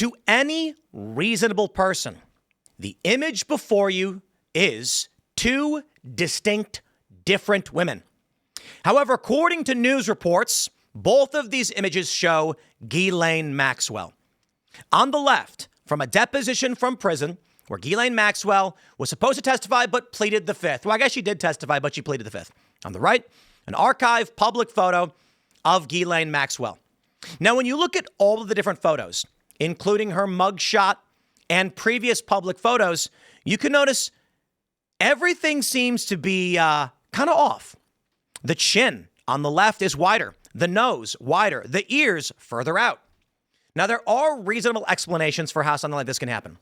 To any reasonable person, the image before you is two distinct, different women. However, according to news reports, both of these images show Ghislaine Maxwell. On the left, from a deposition from prison, where Ghislaine Maxwell was supposed to testify but pleaded the fifth. Well, I guess she did testify, but she pleaded the fifth. On the right, an archived public photo of Ghislaine Maxwell. Now, when you look at all of the different photos, including her mugshot and previous public photos, you can notice everything seems to be kind of off. The chin on the left is wider, the nose wider, the ears further out. Now, there are reasonable explanations for how something like this can happen.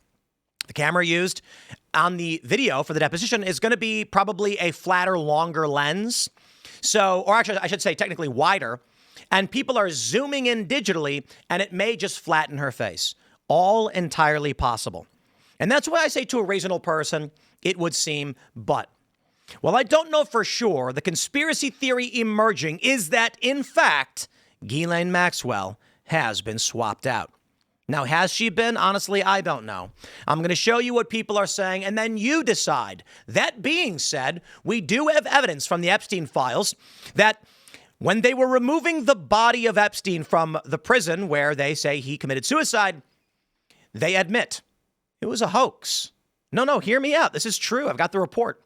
The camera used on the video for the deposition is going to be probably a flatter, longer lens. So, or actually, I should say technically wider. And people are zooming in digitally, and it may just flatten her face. All entirely possible. And that's why I say to a reasonable person, it would seem, but. Well, I don't know for sure. The conspiracy theory emerging is that, in fact, Ghislaine Maxwell has been swapped out. Now, has she been? Honestly, I don't know. I'm going to show you what people are saying, and then you decide. That being said, we do have evidence from the Epstein files that when they were removing the body of Epstein from the prison where they say he committed suicide, they admit it was a hoax. No, hear me out. This is true. I've got the report.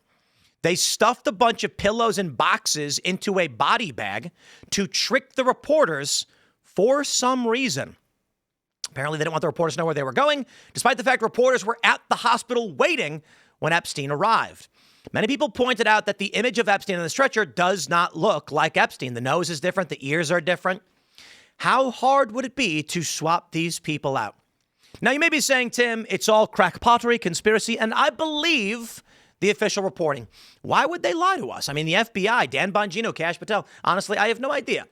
They stuffed a bunch of pillows and boxes into a body bag to trick the reporters for some reason. Apparently, they didn't want the reporters to know where they were going, despite the fact reporters were at the hospital waiting when Epstein arrived. Many people pointed out that the image of Epstein on the stretcher does not look like Epstein. The nose is different. The ears are different. How hard would it be to swap these people out? Now, you may be saying, Tim, it's all crackpottery, conspiracy, and I believe the official reporting. Why would they lie to us? I mean, the FBI, Dan Bongino, Kash Patel. Honestly, I have no idea.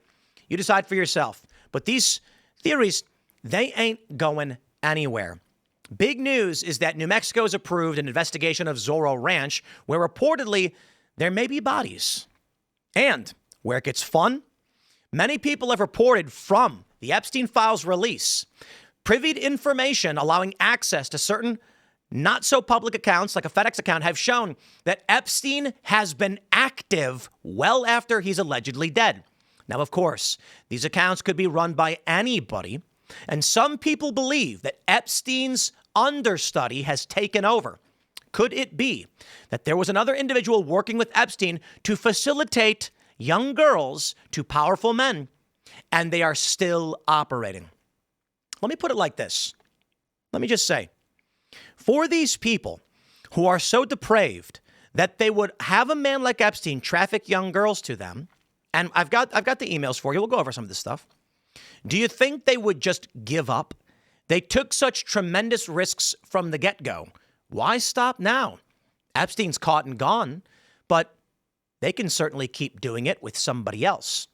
You decide for yourself. But these theories, they ain't going anywhere. Big news is that New Mexico has approved an investigation of Zorro Ranch, where reportedly there may be bodies. And where it gets fun, many people have reported from the Epstein files release, privied information allowing access to certain not so public accounts like a FedEx account have shown that Epstein has been active well after he's allegedly dead. Now, of course, these accounts could be run by anybody. And some people believe that Epstein's understudy has taken over. Could it be that there was another individual working with Epstein to facilitate young girls to powerful men, and they are still operating? Let me put it like this. Let me just say, for these people who are so depraved that they would have a man like Epstein traffic young girls to them, and I've got the emails for you. We'll go over some of this stuff. Do you think they would just give up? They took such tremendous risks from the get-go. Why stop now? Epstein's caught and gone, but they can certainly keep doing it with somebody else.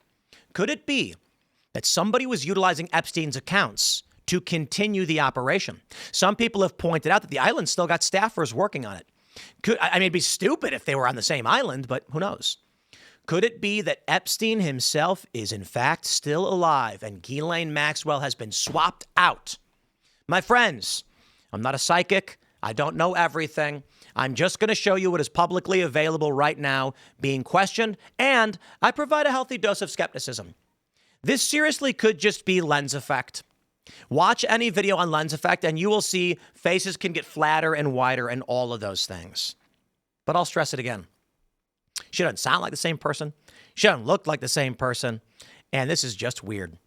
Could it be that somebody was utilizing Epstein's accounts to continue the operation? Some people have pointed out that the island still got staffers working on it. It'd be stupid if they were on the same island, but who knows? Could it be that Epstein himself is in fact still alive and Ghislaine Maxwell has been swapped out? My friends, I'm not a psychic. I don't know everything. I'm just going to show you what is publicly available right now being questioned, and I provide a healthy dose of skepticism. This seriously could just be lens effect. Watch any video on lens effect and you will see faces can get flatter and wider and all of those things. But I'll stress it again. She doesn't sound like the same person. She doesn't look like the same person. And this is just weird.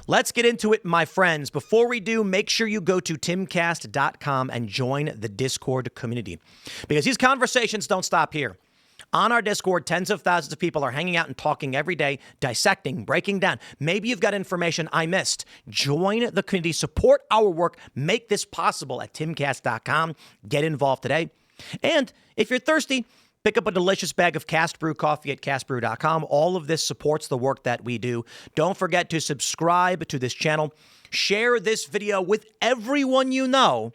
Let's get into it, my friends. Before we do, make sure you go to timcast.com and join the Discord community, because these conversations don't stop here. On our Discord, tens of thousands of people are hanging out and talking every day, dissecting, breaking down. Maybe you've got information I missed. Join the community, support our work, make this possible at timcast.com. Get involved today. And if you're thirsty, pick up a delicious bag of Cast Brew coffee at castbrew.com. All of this supports the work that we do. Don't forget to subscribe to this channel. Share this video with everyone you know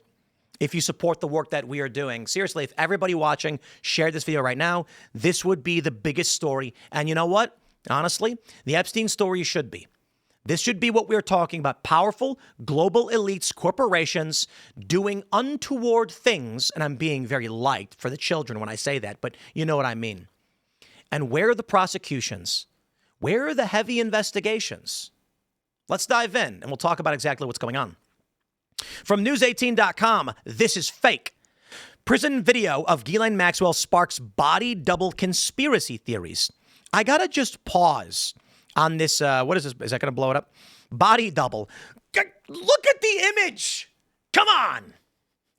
if you support the work that we are doing. Seriously, if everybody watching shared this video right now, this would be the biggest story. And you know what? Honestly, the Epstein story should be. This should be what we're talking about. Powerful global elites, corporations doing untoward things. And I'm being very light for the children when I say that, but you know what I mean. And where are the prosecutions? Where are the heavy investigations? Let's dive in and we'll talk about exactly what's going on. From news18.com, this is fake. Prison video of Ghislaine Maxwell sparks body double conspiracy theories. I got to just pause on this. What is this? Is that going to blow it up? Body double. Look at the image. Come on.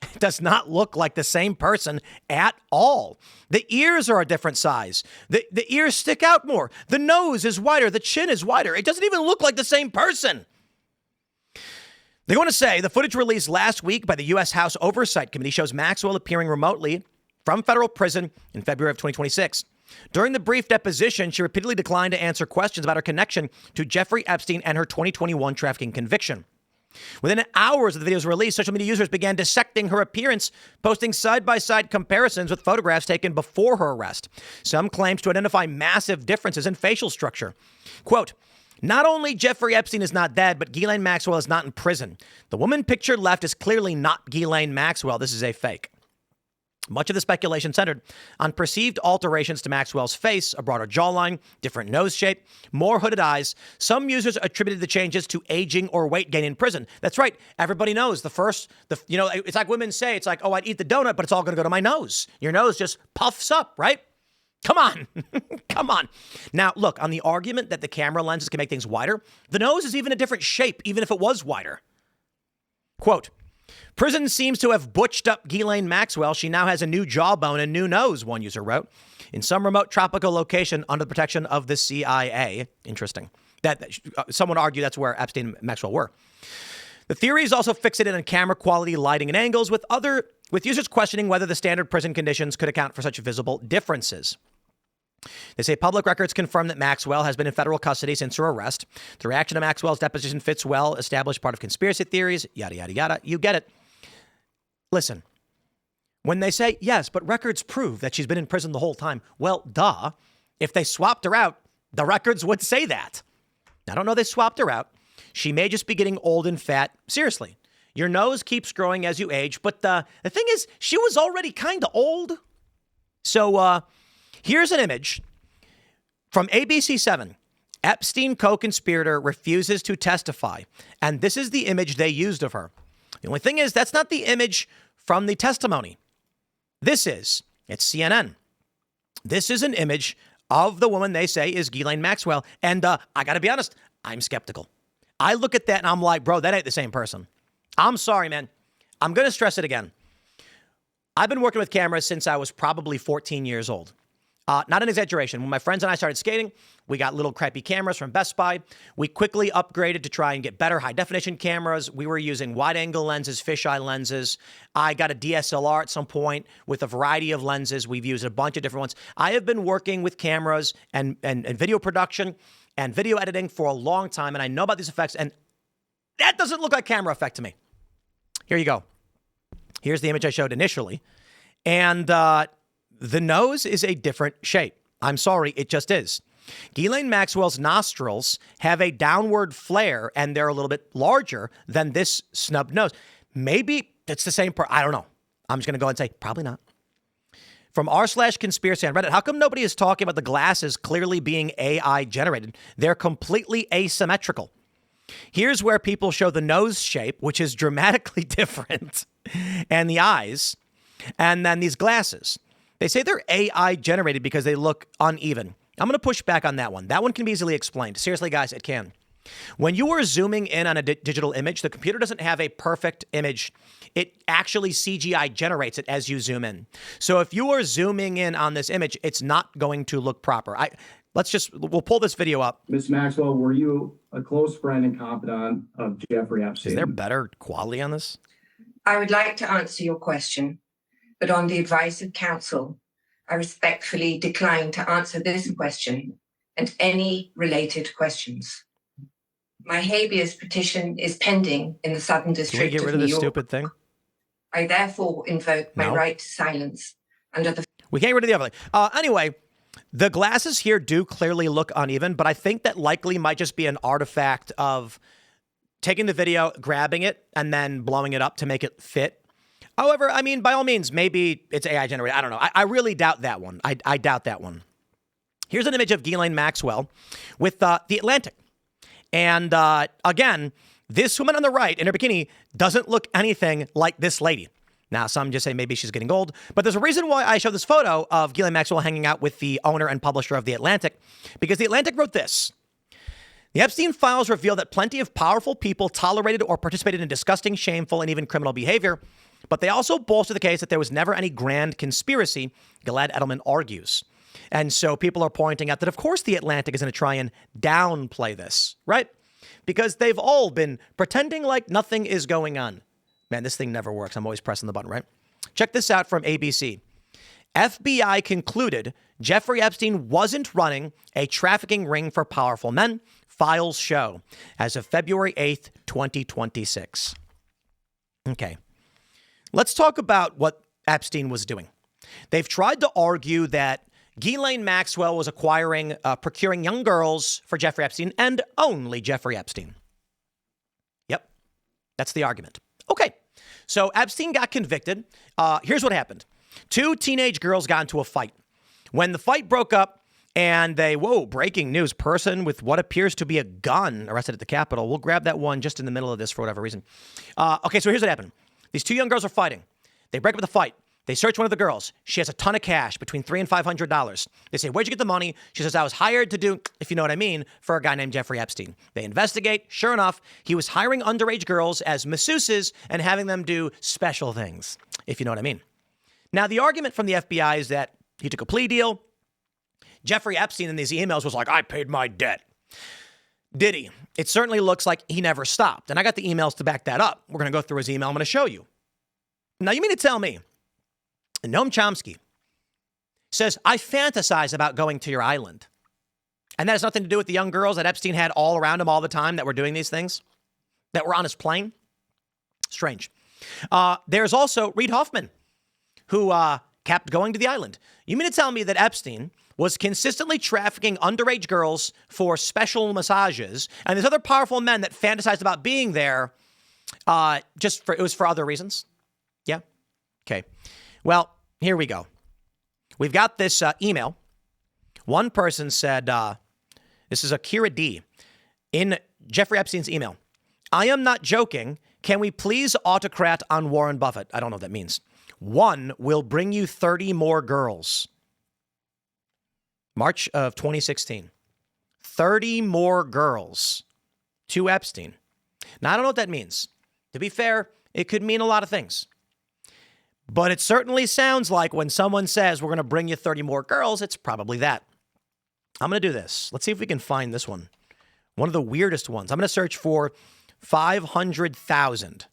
It does not look like the same person at all. The ears are a different size. The ears stick out more. The nose is wider. The chin is wider. It doesn't even look like the same person. They want to say the footage released last week by the U.S. House Oversight Committee shows Maxwell appearing remotely from federal prison in February of 2026. During the brief deposition, she repeatedly declined to answer questions about her connection to Jeffrey Epstein and her 2021 trafficking conviction. Within hours of the video's release, social media users began dissecting her appearance, posting side-by-side comparisons with photographs taken before her arrest. Some claims to identify massive differences in facial structure. Quote, not only Jeffrey Epstein is not dead, but Ghislaine Maxwell is not in prison. The woman pictured left is clearly not Ghislaine Maxwell. This is a fake. Much of the speculation centered on perceived alterations to Maxwell's face, a broader jawline, different nose shape, more hooded eyes. Some users attributed the changes to aging or weight gain in prison. That's right. Everybody knows it's like women say, it's like, oh, I'd eat the donut, but it's all going to go to my nose. Your nose just puffs up, right? Come on. Come on. Now, look, on the argument that the camera lenses can make things wider, the nose is even a different shape, even if it was wider. Quote, prison seems to have butched up Ghislaine Maxwell. She now has a new jawbone and new nose, one user wrote. In some remote tropical location under the protection of the CIA. Interesting. Someone argued that's where Epstein and Maxwell were. The theory is also fixated on camera quality, lighting, and angles, with users questioning whether the standard prison conditions could account for such visible differences. They say public records confirm that Maxwell has been in federal custody since her arrest. The reaction to Maxwell's deposition fits well established part of conspiracy theories, yada, yada, yada. You get it. Listen, when they say, yes, but records prove that she's been in prison the whole time. Well, duh. If they swapped her out, the records would say that. I don't know they swapped her out. She may just be getting old and fat. Seriously, your nose keeps growing as you age. But the thing is, she was already kind of old. So here's an image from ABC7. Epstein co-conspirator refuses to testify. And this is the image they used of her. The only thing is, that's not the image from the testimony. It's CNN. This is an image of the woman they say is Ghislaine Maxwell. And I got to be honest, I'm skeptical. I look at that and I'm like, bro, that ain't the same person. I'm sorry, man. I'm going to stress it again. I've been working with cameras since I was probably 14 years old. Not an exaggeration. When my friends and I started skating, we got little crappy cameras from Best Buy. We quickly upgraded to try and get better high-definition cameras. We were using wide-angle lenses, fisheye lenses. I got a DSLR at some point with a variety of lenses. We've used a bunch of different ones. I have been working with cameras and video production and video editing for a long time, and I know about these effects, and that doesn't look like camera effect to me. Here you go. Here's the image I showed initially. And the nose is a different shape. I'm sorry, it just is. Ghislaine Maxwell's nostrils have a downward flare, and they're a little bit larger than this snub nose. Maybe it's the same I don't know. I'm just going to go and say, probably not. From r/conspiracy on Reddit, how come nobody is talking about the glasses clearly being AI generated? They're completely asymmetrical. Here's where people show the nose shape, which is dramatically different, and the eyes, and then these glasses. They say they're AI generated because they look uneven. I'm going to push back on that one. That one can be easily explained. Seriously, guys, it can. When you are zooming in on a digital image, the computer doesn't have a perfect image. It actually CGI generates it as you zoom in. So if you are zooming in on this image, it's not going to look proper. We'll pull this video up. Ms. Maxwell, were you a close friend and confidant of Jeffrey Epstein? Is there better quality on this? I would like to answer your question, but on the advice of counsel, I respectfully decline to answer this question and any related questions. My habeas petition is pending in the Southern District of New York. Can we get rid of this stupid thing? I therefore invoke my right to silence under the... We can't get rid of the other thing. Anyway, The glasses here do clearly look uneven, but I think that likely might just be an artifact of taking the video, grabbing it, and then blowing it up to make it fit. However, I mean, by all means, maybe it's AI generated. I don't know. I really doubt that one. I doubt that one. Here's an image of Ghislaine Maxwell with The Atlantic. And again, this woman on the right in her bikini doesn't look anything like this lady. Now, some just say maybe she's getting old, but there's a reason why I show this photo of Ghislaine Maxwell hanging out with the owner and publisher of The Atlantic, because The Atlantic wrote this. The Epstein files reveal that plenty of powerful people tolerated or participated in disgusting, shameful, and even criminal behavior, but they also bolster the case that there was never any grand conspiracy, Gilad Edelman argues. And so people are pointing out that, of course, The Atlantic is going to try and downplay this, right? Because they've all been pretending like nothing is going on. Man, this thing never works. I'm always pressing the button, right? Check this out from ABC. FBI concluded Jeffrey Epstein wasn't running a trafficking ring for powerful men. Files show as of February 8th, 2026. Okay. Let's talk about what Epstein was doing. They've tried to argue that Ghislaine Maxwell was procuring young girls for Jeffrey Epstein and only Jeffrey Epstein. Yep. That's the argument. Okay. So Epstein got convicted. Here's what happened. 2 teenage girls got into a fight. When the fight broke up and breaking news, person with what appears to be a gun arrested at the Capitol. We'll grab that one just in the middle of this for whatever reason. Okay, so here's what happened. These 2 young girls are fighting. They break up the fight. They search one of the girls. She has a ton of cash, between $300 and $500. They say, where'd you get the money? She says, I was hired to do, if you know what I mean, for a guy named Jeffrey Epstein. They investigate. Sure enough, he was hiring underage girls as masseuses and having them do special things, if you know what I mean. Now, the argument from the FBI is that he took a plea deal. Jeffrey Epstein in these emails was like, I paid my debt. Did he? It certainly looks like he never stopped. And I got the emails to back that up. We're going to go through his email. I'm going to show you. Now, you mean to tell me Noam Chomsky says, I fantasize about going to your island. And that has nothing to do with the young girls that Epstein had all around him all the time that were doing these things, that were on his plane? Strange. There's also Reid Hoffman, who kept going to the island. You mean to tell me that Epstein was consistently trafficking underage girls for special massages, and there's other powerful men that fantasized about being there it was for other reasons? Yeah? Okay. Well, here we go. We've got this email. One person said, this is Akira D. in Jeffrey Epstein's email. I am not joking. Can we please autocrat on Warren Buffett? I don't know what that means. 1 will bring you 30 more girls. March of 2016. 30 more girls to Epstein. Now, I don't know what that means. To be fair, it could mean a lot of things. But it certainly sounds like when someone says we're going to bring you 30 more girls, it's probably that. I'm going to do this. Let's see if we can find this one. One of the weirdest ones. I'm going to search for $500,000.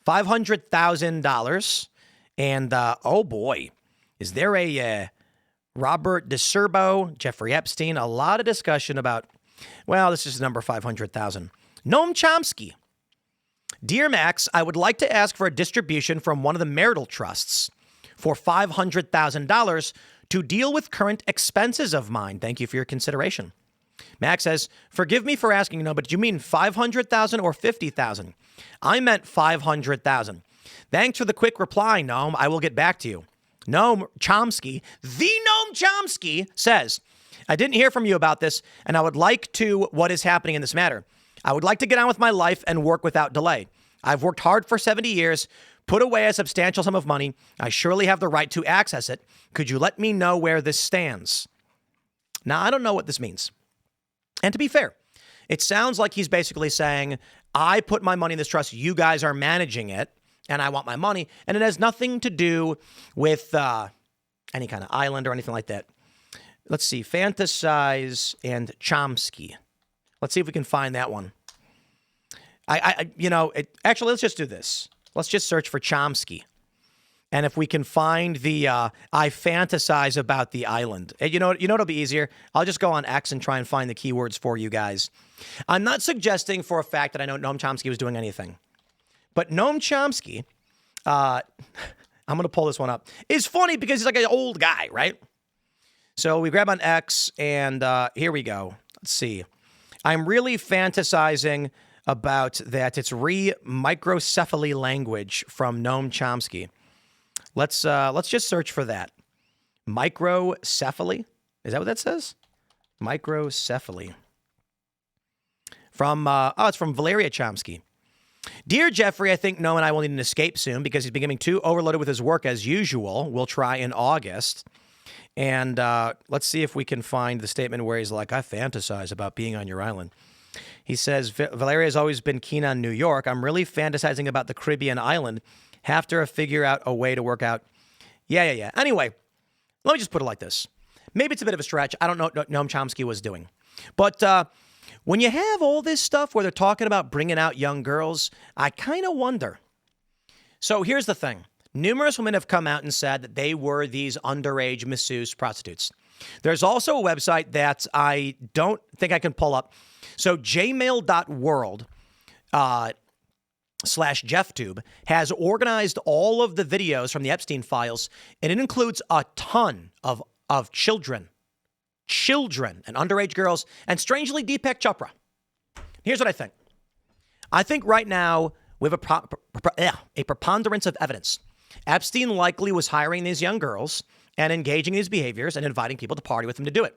$500,000. And, oh boy, is there a Robert DeSerbo, Jeffrey Epstein, a lot of discussion about, well, this is number 500,000. Noam Chomsky. Dear Max, I would like to ask for a distribution from one of the marital trusts for $500,000 to deal with current expenses of mine. Thank you for your consideration. Max says, forgive me for asking, but did you mean 500,000 or 50,000? I meant 500,000. Thanks for the quick reply, Noam. I will get back to you. Noam Chomsky, the Noam Chomsky, says, I didn't hear from you about this, and I would like to what is happening in this matter. I would like to get on with my life and work without delay. I've worked hard for 70 years, put away a substantial sum of money. I surely have the right to access it. Could you let me know where this stands? Now, I don't know what this means. And to be fair, it sounds like he's basically saying, I put my money in this trust. You guys are managing it, and I want my money. And it has nothing to do with any kind of island or anything like that. Let's see. Fantasize and Chomsky. Let's see if we can find that one. Actually, let's just do this. Let's just search for Chomsky. And if we can find the I fantasize about the island. You know what'll be easier? I'll just go on X and try and find the keywords for you guys. I'm not suggesting for a fact that I know Noam Chomsky was doing anything. But Noam Chomsky, I'm going to pull this one up, is funny because he's like an old guy, right? So we grab on X, and here we go. Let's see. I'm really fantasizing about that. It's microcephaly language from Noam Chomsky. Let's just search for that. Microcephaly? Is that what that says? Microcephaly. From it's from Valeria Chomsky. Dear Jeffrey, I think Noam and I will need an escape soon because he's becoming too overloaded with his work as usual. We'll try in August. And let's see if we can find the statement where he's like, I fantasize about being on your island. He says, Valeria has always been keen on New York. I'm really fantasizing about the Caribbean island. Have to figure out a way to work out. Yeah. Anyway, let me just put it like this. Maybe it's a bit of a stretch. I don't know what Noam Chomsky was doing. But when you have all this stuff where they're talking about bringing out young girls, I kind of wonder. So here's the thing. Numerous women have come out and said that they were these underage masseuse prostitutes. There's also a website that I don't think I can pull up. So jmail.world /JeffTube has organized all of the videos from the Epstein files, and it includes a ton of children and underage girls, and strangely, Deepak Chopra. Here's what I think. I think right now we have a preponderance of evidence. Epstein likely was hiring these young girls and engaging in these behaviors and inviting people to party with him to do it.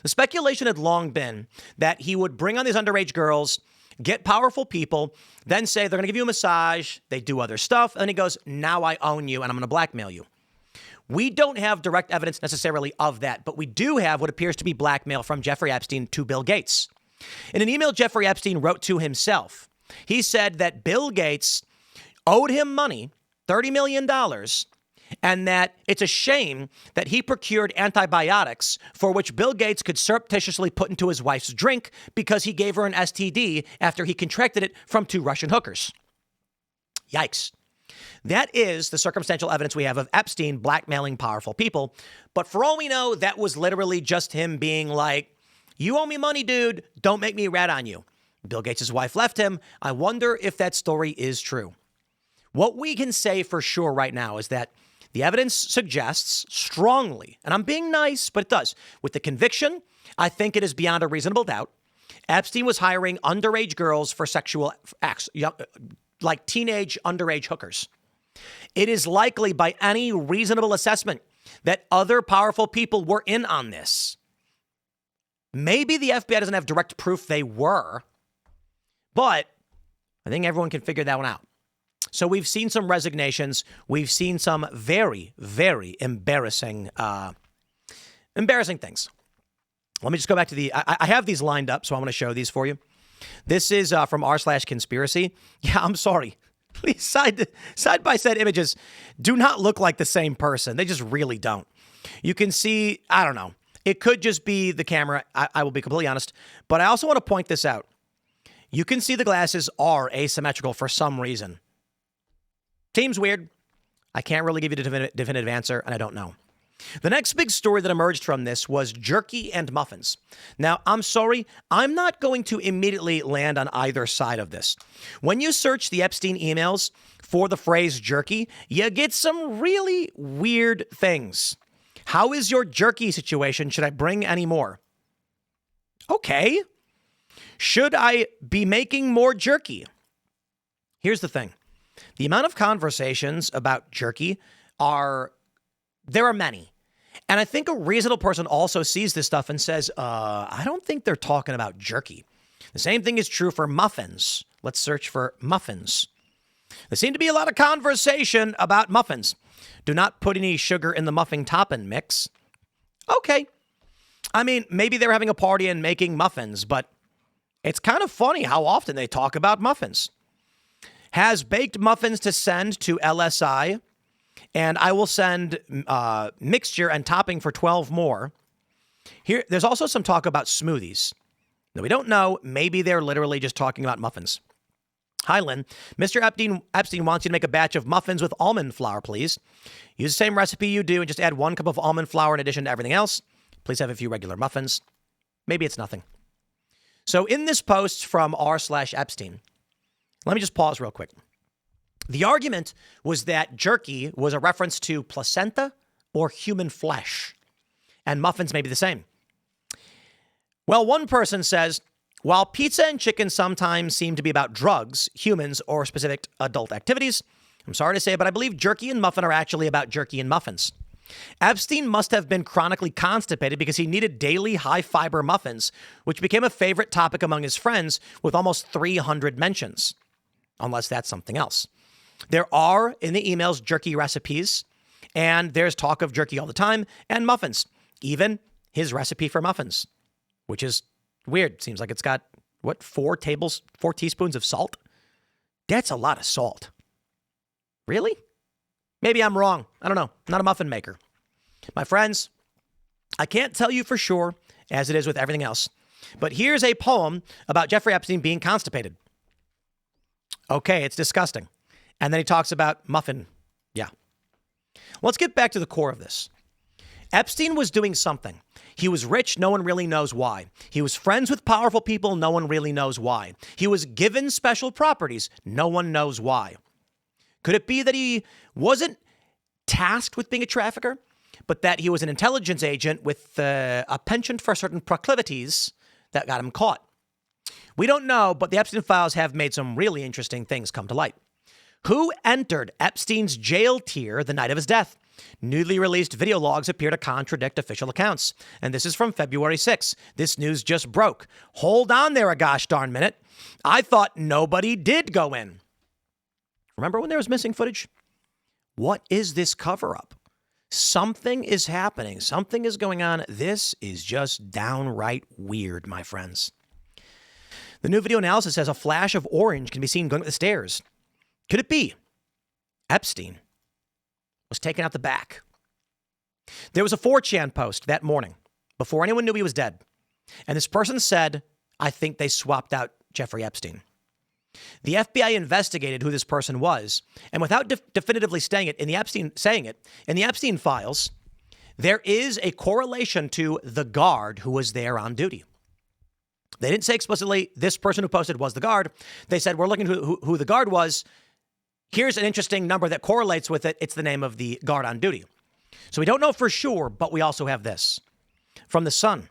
The speculation had long been that he would bring on these underage girls, get powerful people, then say they're going to give you a massage, they do other stuff, and he goes, now I own you and I'm going to blackmail you. We don't have direct evidence necessarily of that, but we do have what appears to be blackmail from Jeffrey Epstein to Bill Gates. In an email Jeffrey Epstein wrote to himself, he said that Bill Gates owed him money, $30 million, and that it's a shame that he procured antibiotics for which Bill Gates could surreptitiously put into his wife's drink because he gave her an STD after he contracted it from 2 Russian hookers. Yikes. That is the circumstantial evidence we have of Epstein blackmailing powerful people. But for all we know, that was literally just him being like, you owe me money, dude. Don't make me rat on you. Bill Gates' wife left him. I wonder if that story is true. What we can say for sure right now is that the evidence suggests strongly, and I'm being nice, but it does, with the conviction, I think it is beyond a reasonable doubt, Epstein was hiring underage girls for sexual acts, like teenage underage hookers. It is likely by any reasonable assessment that other powerful people were in on this. Maybe the FBI doesn't have direct proof they were, but I think everyone can figure that one out. So we've seen some resignations. We've seen some very, very embarrassing things. Let me just go back to I have these lined up, so I want to show these for you. This is from r/conspiracy. Yeah, I'm sorry. These side-by-side images do not look like the same person. They just really don't. You can see, I don't know. It could just be the camera. I will be completely honest. But I also want to point this out. You can see the glasses are asymmetrical for some reason. Seems weird. I can't really give you a definitive answer, and I don't know. The next big story that emerged from this was Jerky and muffins. Now, I'm sorry, I'm not going to immediately land on either side of this. When you search the Epstein emails for the phrase jerky, you get some really weird things. How is your jerky situation? Should I bring any more? Okay. Should I be making more jerky? Here's the thing. The amount of conversations about jerky there are many. And I think a reasonable person also sees this stuff and says, I don't think they're talking about jerky. The same thing is true for muffins. Let's search for muffins. There seemed to be a lot of conversation about muffins. Do not put any sugar in the muffin topping mix. Okay. I mean, maybe they're having a party and making muffins, but it's kind of funny how often they talk about muffins. Has baked muffins to send to LSI, and I will send mixture and topping for 12 more. Here, there's also some talk about smoothies. Now, we don't know. Maybe they're literally just talking about muffins. Hi, Lynn. Mr. Epstein wants you to make a batch of muffins with almond flour, please. Use the same recipe you do and just add 1 cup of almond flour in addition to everything else. Please have a few regular muffins. Maybe it's nothing. So in this post from r/Epstein, let me just pause real quick. The argument was that jerky was a reference to placenta or human flesh. and muffins may be the same. Well, one person says, while pizza and chicken sometimes seem to be about drugs, humans, or specific adult activities, I'm sorry to say, but I believe jerky and muffin are actually about jerky and muffins. Epstein must have been chronically constipated because he needed daily high-fiber muffins, which became a favorite topic among his friends with almost 300 mentions. Unless that's something else. There are, in the emails, jerky recipes, and there's talk of jerky all the time, and muffins. Even his recipe for muffins, which is weird. Seems like it's got, 4 teaspoons of salt? That's a lot of salt. Really? Maybe I'm wrong. I don't know. I'm not a muffin maker. My friends, I can't tell you for sure, as it is with everything else, but here's a poem about Jeffrey Epstein being constipated. Okay, it's disgusting. And then he talks about muffin. Yeah. Let's get back to the core of this. Epstein was doing something. He was rich. No one really knows why. He was friends with powerful people. No one really knows why. He was given special properties. No one knows why. Could it be that he wasn't tasked with being a trafficker, but that he was an intelligence agent with a penchant for certain proclivities that got him caught? We don't know, but the Epstein files have made some really interesting things come to light. Who entered Epstein's jail tier the night of his death? Newly released video logs appear to contradict official accounts. And this is from February 6th. This news just broke. Hold on there a gosh darn minute. I thought nobody did go in. Remember when there was missing footage? What is this cover-up? Something is happening. Something is going on. This is just downright weird, my friends. The new video analysis says a flash of orange can be seen going up the stairs. Could it be Epstein was taken out the back? There was a 4chan post that morning before anyone knew he was dead. And this person said, I think they swapped out Jeffrey Epstein. The FBI investigated who this person was, and without definitively saying it in the Epstein files, there is a correlation to the guard who was there on duty. They didn't say explicitly this person who posted was the guard. They said, we're looking who the guard was. Here's an interesting number that correlates with it. It's the name of the guard on duty. So we don't know for sure, but we also have this. From The Sun,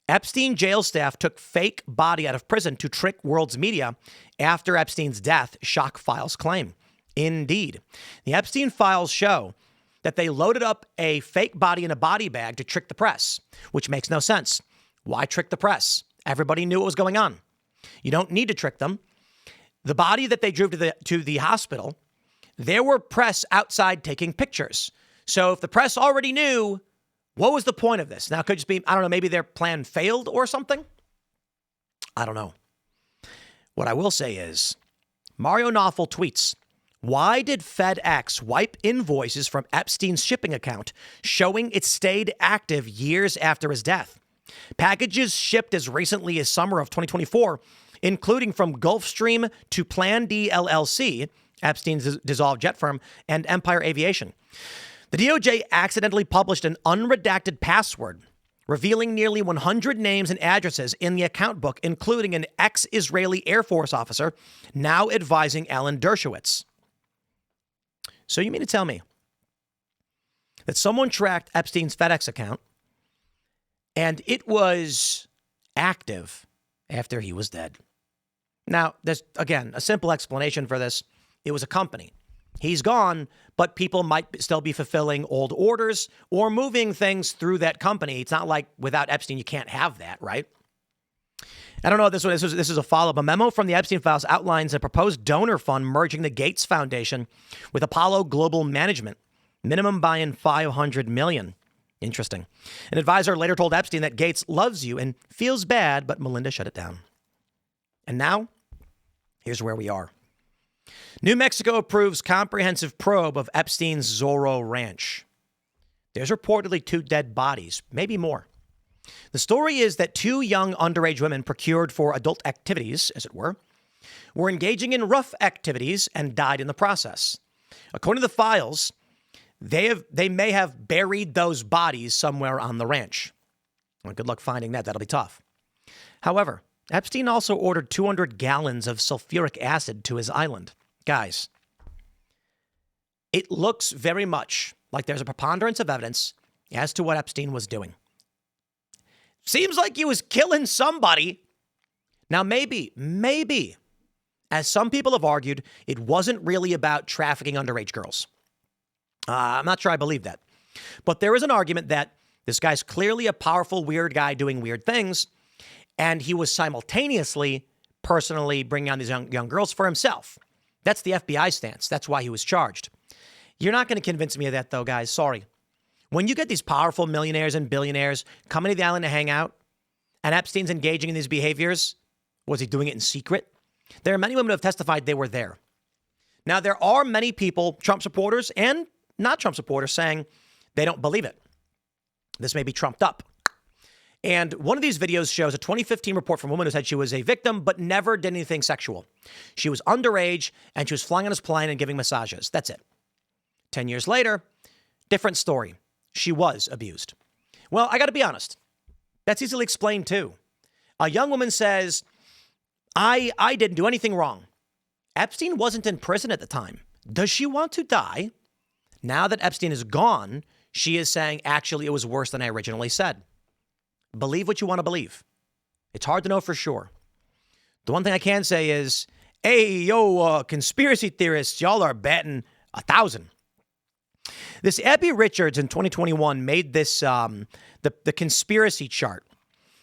Epstein jail staff took fake body out of prison to trick world's media after Epstein's death, shock files claim. Indeed. The Epstein files show that they loaded up a fake body in a body bag to trick the press, which makes no sense. Why trick the press? Everybody knew what was going on. You don't need to trick them. The body that they drove to the hospital, there were press outside taking pictures. So if the press already knew, what was the point of this? Now, it could just be, I don't know, maybe their plan failed or something? I don't know. What I will say is, Mario Knopfel tweets, why did FedEx wipe invoices from Epstein's shipping account, showing it stayed active years after his death? Packages shipped as recently as summer of 2024, including from Gulfstream to Plan D LLC, Epstein's dissolved jet firm, and Empire Aviation. The DOJ accidentally published an unredacted password, revealing nearly 100 names and addresses in the account book, including an ex-Israeli Air Force officer now advising Alan Dershowitz. So you mean to tell me that someone tracked Epstein's FedEx account and it was active after he was dead? Now, there's, again, a simple explanation for this. It was a company. He's gone, but people might still be fulfilling old orders or moving things through that company. It's not like without Epstein, you can't have that, right? I don't know this one. This is a follow-up. A memo from the Epstein files outlines a proposed donor fund merging the Gates Foundation with Apollo Global Management. Minimum buy-in $500 million. Interesting. An advisor later told Epstein that Gates loves you and feels bad, but Melinda shut it down. And now, here's where we are. New Mexico approves comprehensive probe of Epstein's Zorro Ranch. There's reportedly 2 dead bodies, maybe more. The story is that 2 young underage women procured for adult activities, as it were engaging in rough activities and died in the process. According to the files, they may have buried those bodies somewhere on the ranch. Well, good luck finding that. That'll be tough. However, Epstein also ordered 200 gallons of sulfuric acid to his island. Guys, it looks very much like there's a preponderance of evidence as to what Epstein was doing. Seems like he was killing somebody. Now, maybe, as some people have argued, it wasn't really about trafficking underage girls. I'm not sure I believe that. But there is an argument that this guy's clearly a powerful, weird guy doing weird things, and he was simultaneously personally bringing on these young girls for himself. That's the FBI stance. That's why he was charged. You're not going to convince me of that, though, guys. Sorry. When you get these powerful millionaires and billionaires coming to the island to hang out, and Epstein's engaging in these behaviors, was he doing it in secret? There are many women who have testified they were there. Now, there are many people, Trump supporters and not Trump supporters, saying they don't believe it. This may be trumped up. And one of these videos shows a 2015 report from a woman who said she was a victim, but never did anything sexual. She was underage, and she was flying on his plane and giving massages. That's it. 10 years later, different story. She was abused. Well, I got to be honest. That's easily explained, too. A young woman says, I didn't do anything wrong. Epstein wasn't in prison at the time. Does she want to die? Now that Epstein is gone, she is saying, actually, it was worse than I originally said. Believe what you want to believe. It's hard to know for sure. The one thing I can say is, hey, yo, conspiracy theorists, y'all are betting 1,000. This Abby Richards in 2021 made this, the conspiracy chart.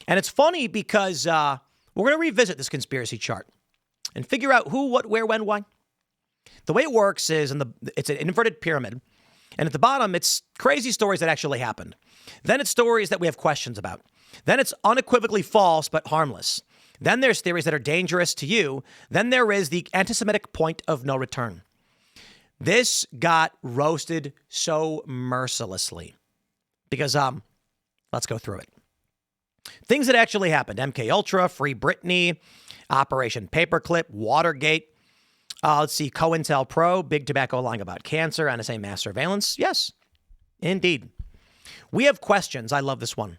And it's funny because we're going to revisit this conspiracy chart and figure out who, what, where, when, why. The way it works is it's an inverted pyramid. And at the bottom, it's crazy stories that actually happened. Then it's stories that we have questions about. Then it's unequivocally false but harmless. Then there's theories that are dangerous to you. Then there is the anti-Semitic point of no return. This got roasted so mercilessly because, let's go through it. Things that actually happened. MK Ultra, Free Britney, Operation Paperclip, Watergate. Let's see, COINTELPRO, Big Tobacco lying about cancer, NSA mass surveillance. Yes, indeed. We have questions. I love this one.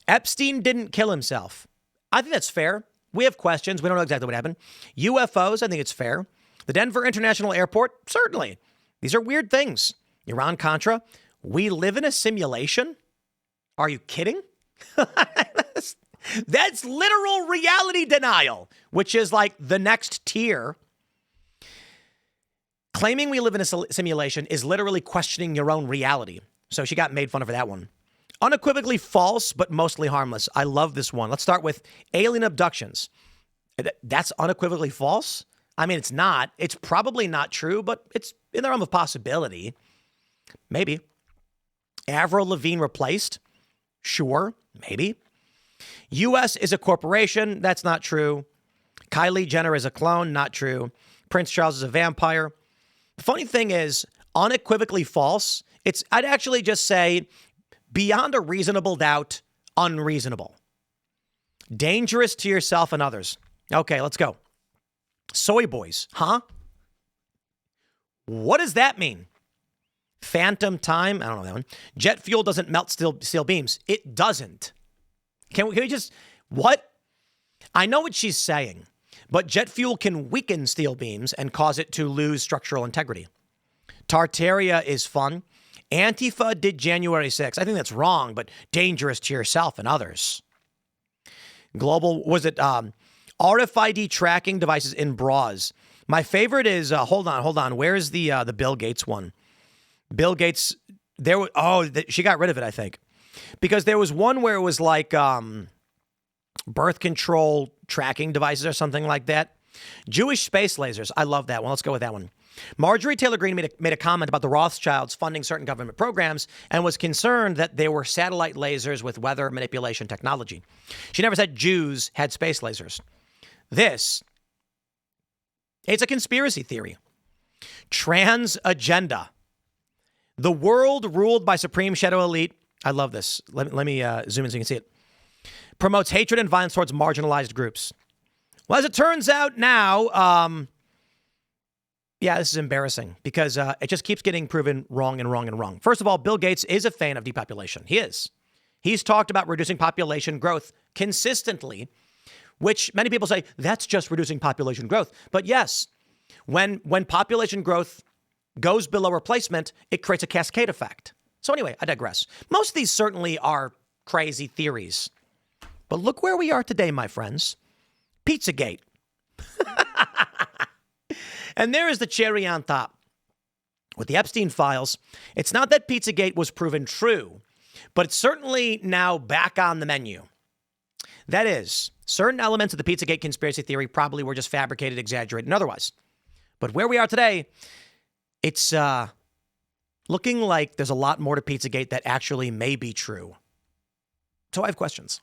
Epstein didn't kill himself. I think that's fair. We have questions. We don't know exactly what happened. UFOs, I think it's fair. The Denver International Airport, certainly. These are weird things. Iran-Contra. We live in a simulation? Are you kidding? That's literal reality denial, which is like the next tier. Claiming we live in a simulation is literally questioning your own reality. So she got made fun of for that one. Unequivocally false, but mostly harmless. I love this one. Let's start with alien abductions. That's unequivocally false? I mean, it's not. It's probably not true, but it's in the realm of possibility. Maybe. Avril Lavigne replaced? Sure, maybe. U.S. is a corporation? That's not true. Kylie Jenner is a clone? Not true. Prince Charles is a vampire? The funny thing is, unequivocally false, I'd actually just say, beyond a reasonable doubt, unreasonable. Dangerous to yourself and others. Okay, let's go. Soy boys, huh? What does that mean? Phantom time? I don't know that one. Jet fuel doesn't melt steel beams. It doesn't. Can we just, what? I know what she's saying, but jet fuel can weaken steel beams and cause it to lose structural integrity. Tartaria is fun. Antifa did January 6th. I think that's wrong, but dangerous to yourself and others. Global, was it RFID tracking devices in bras? My favorite is, hold on. Where's the Bill Gates one? Bill Gates, she got rid of it, I think. Because there was one where it was like birth control tracking devices or something like that. Jewish space lasers. I love that one. Let's go with that one. Marjorie Taylor Greene made a comment about the Rothschilds funding certain government programs and was concerned that they were satellite lasers with weather manipulation technology. She never said Jews had space lasers. It's a conspiracy theory. Trans agenda. The world ruled by supreme shadow elite. I love this. Let me zoom in so you can see it. Promotes hatred and violence towards marginalized groups. Well, as it turns out now, this is embarrassing because it just keeps getting proven wrong and wrong and wrong. First of all, Bill Gates is a fan of depopulation. He is. He's talked about reducing population growth consistently, which many people say that's just reducing population growth. But yes, when population growth goes below replacement, it creates a cascade effect. So anyway, I digress. Most of these certainly are crazy theories. But look where we are today, my friends. Pizzagate. And there is the cherry on top. With the Epstein files, it's not that Pizzagate was proven true, but it's certainly now back on the menu. That is, certain elements of the Pizzagate conspiracy theory probably were just fabricated, exaggerated, and otherwise. But where we are today, it's looking like there's a lot more to Pizzagate that actually may be true. So I have questions.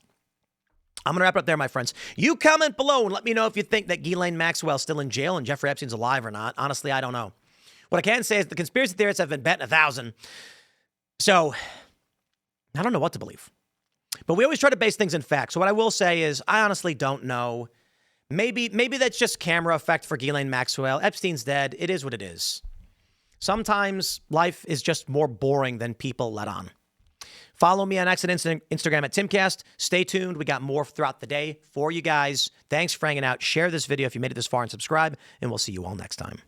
I'm going to wrap it up there, my friends. You comment below and let me know if you think that Ghislaine Maxwell is still in jail and Jeffrey Epstein's alive or not. Honestly, I don't know. What I can say is the conspiracy theorists have been betting 1,000. So I don't know what to believe. But we always try to base things in facts. So what I will say is I honestly don't know. Maybe that's just camera effect for Ghislaine Maxwell. Epstein's dead. It is what it is. Sometimes life is just more boring than people let on. Follow me on X and Instagram at Timcast. Stay tuned. We got more throughout the day for you guys. Thanks for hanging out. Share this video if you made it this far and subscribe. And we'll see you all next time.